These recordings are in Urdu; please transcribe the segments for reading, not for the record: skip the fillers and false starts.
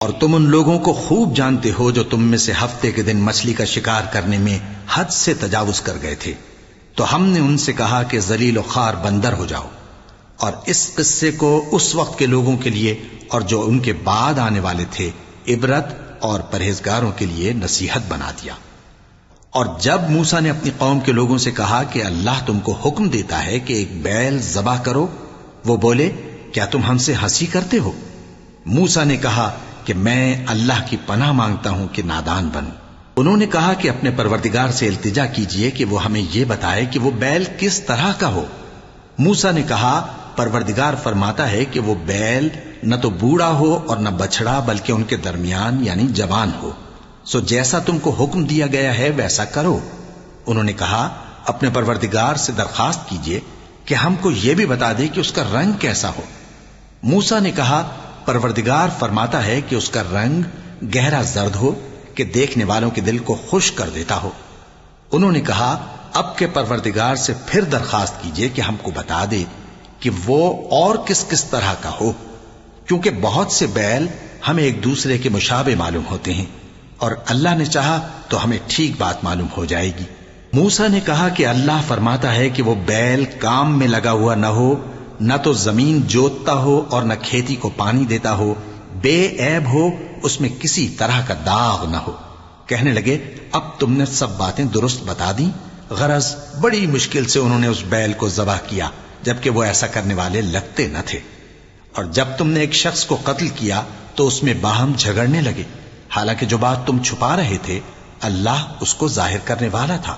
اور تم ان لوگوں کو خوب جانتے ہو جو تم میں سے ہفتے کے دن مچھلی کا شکار کرنے میں حد سے تجاوز کر گئے تھے، تو ہم نے ان سے کہا کہ ذلیل و خوار بندر ہو جاؤ، اور اس قصے کو اس وقت کے لوگوں کے لیے اور جو ان کے بعد آنے والے تھے عبرت اور پرہیزگاروں کے لیے نصیحت بنا دیا۔ اور جب موسیٰ نے اپنی قوم کے لوگوں سے کہا کہ اللہ تم کو حکم دیتا ہے کہ ایک بیل ذبح کرو، وہ بولے کیا تم ہم سے ہنسی کرتے ہو؟ موسیٰ نے کہا کہ میں اللہ کی پناہ مانگتا ہوں کہ نادان بنوں۔ انہوں نے کہا کہ اپنے پروردگار سے التجا کیجئے کہ وہ ہمیں یہ بتائے کہ وہ بیل کس طرح کا ہو۔ موسیٰ نے کہا پروردگار فرماتا ہے کہ وہ بیل نہ تو بوڑھا ہو اور نہ بچڑا، بلکہ ان کے درمیان یعنی جوان ہو، سو جیسا تم کو حکم دیا گیا ہے ویسا کرو۔ انہوں نے کہا اپنے پروردگار سے درخواست کیجئے کہ ہم کو یہ بھی بتا دے کہ اس کا رنگ کیسا ہو۔ موسیٰ نے کہا پروردگار فرماتا ہے کہ اس کا رنگ گہرا زرد ہو کہ دیکھنے والوں کے دل کو خوش کر دیتا ہو۔ انہوں نے کہا اب کے پروردگار سے پھر درخواست کیجئے کہ ہم کو بتا دے کہ وہ اور کس کس طرح کا ہو، کیونکہ بہت سے بیل ہمیں ایک دوسرے کے مشابہ معلوم ہوتے ہیں، اور اللہ نے چاہا تو ہمیں ٹھیک بات معلوم ہو جائے گی۔ موسیٰ نے کہا کہ اللہ فرماتا ہے کہ وہ بیل کام میں لگا ہوا نہ ہو، نہ تو زمین جوتتا ہو اور نہ کھیتی کو پانی دیتا ہو، بے عیب ہو، اس میں کسی طرح کا داغ نہ ہو۔ کہنے لگے اب تم نے سب باتیں درست بتا دیں۔ غرض بڑی مشکل سے انہوں نے اس بیل کو ذبح کیا، جبکہ وہ ایسا کرنے والے لگتے نہ تھے۔ اور جب تم نے ایک شخص کو قتل کیا تو اس میں باہم جھگڑنے لگے، حالانکہ جو بات تم چھپا رہے تھے اللہ اس کو ظاہر کرنے والا تھا۔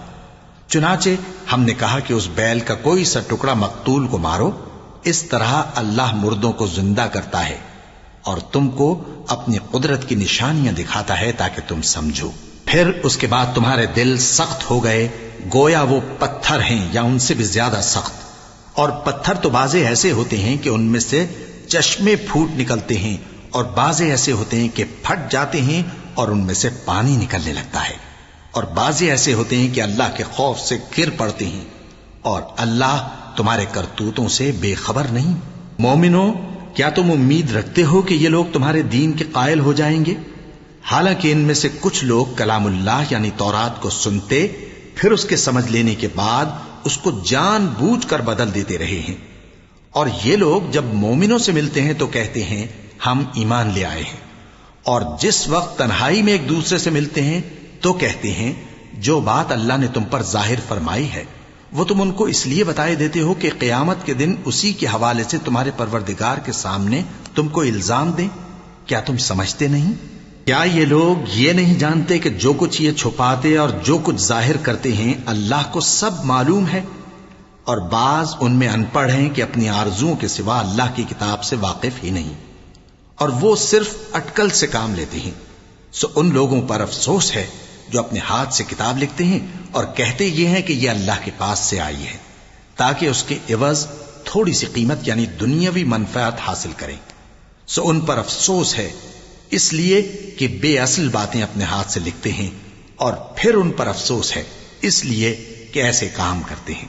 چنانچہ ہم نے کہا کہ اس بیل کا کوئی سا ٹکڑا مقتول کو مارو، اس طرح اللہ مردوں کو زندہ کرتا ہے اور تم کو اپنی قدرت کی نشانیاں دکھاتا ہے تاکہ تم سمجھو۔ پھر اس کے بعد تمہارے دل سخت ہو گئے گویا وہ پتھر ہیں یا ان سے بھی زیادہ سخت، اور پتھر تو بعضے ایسے ہوتے ہیں کہ ان میں سے چشمے پھوٹ نکلتے ہیں، اور بعضے ایسے ہوتے ہیں کہ پھٹ جاتے ہیں اور ان میں سے پانی نکلنے لگتا ہے، اور بعضے ایسے ہوتے ہیں کہ اللہ کے خوف سے گر پڑتے ہیں، اور اللہ تمہارے کرتوتوں سے بے خبر نہیں۔ مومنو، کیا تم امید رکھتے ہو کہ یہ لوگ تمہارے دین کے قائل ہو جائیں گے؟ حالانکہ ان میں سے کچھ لوگ کلام اللہ یعنی تورات کو سنتے پھر اس کے سمجھ لینے کے بعد اس کو جان بوجھ کر بدل دیتے رہے ہیں، اور یہ لوگ جب مومنوں سے ملتے ہیں تو کہتے ہیں ہم ایمان لے آئے ہیں، اور جس وقت تنہائی میں ایک دوسرے سے ملتے ہیں تو کہتے ہیں جو بات اللہ نے تم پر ظاہر فرمائی ہے وہ تم ان کو اس لیے بتائے دیتے ہو کہ قیامت کے دن اسی کے حوالے سے تمہارے پروردگار کے سامنے تم کو الزام دیں۔ کیا تم سمجھتے نہیں؟ کیا یہ لوگ یہ نہیں جانتے کہ جو کچھ یہ چھپاتے اور جو کچھ ظاہر کرتے ہیں اللہ کو سب معلوم ہے؟ اور بعض ان میں ان پڑھ ہیں کہ اپنی آرزوؤں کے سوا اللہ کی کتاب سے واقف ہی نہیں، اور وہ صرف اٹکل سے کام لیتے ہیں۔ سو ان لوگوں پر افسوس ہے جو اپنے ہاتھ سے کتاب لکھتے ہیں اور کہتے یہ ہیں کہ یہ اللہ کے پاس سے آئی ہے، تاکہ اس کے عوض تھوڑی سی قیمت یعنی دنیاوی منفعت حاصل کریں۔ سو ان پر افسوس ہے اس لیے کہ بے اصل باتیں اپنے ہاتھ سے لکھتے ہیں، اور پھر ان پر افسوس ہے اس لیے کہ ایسے کام کرتے ہیں۔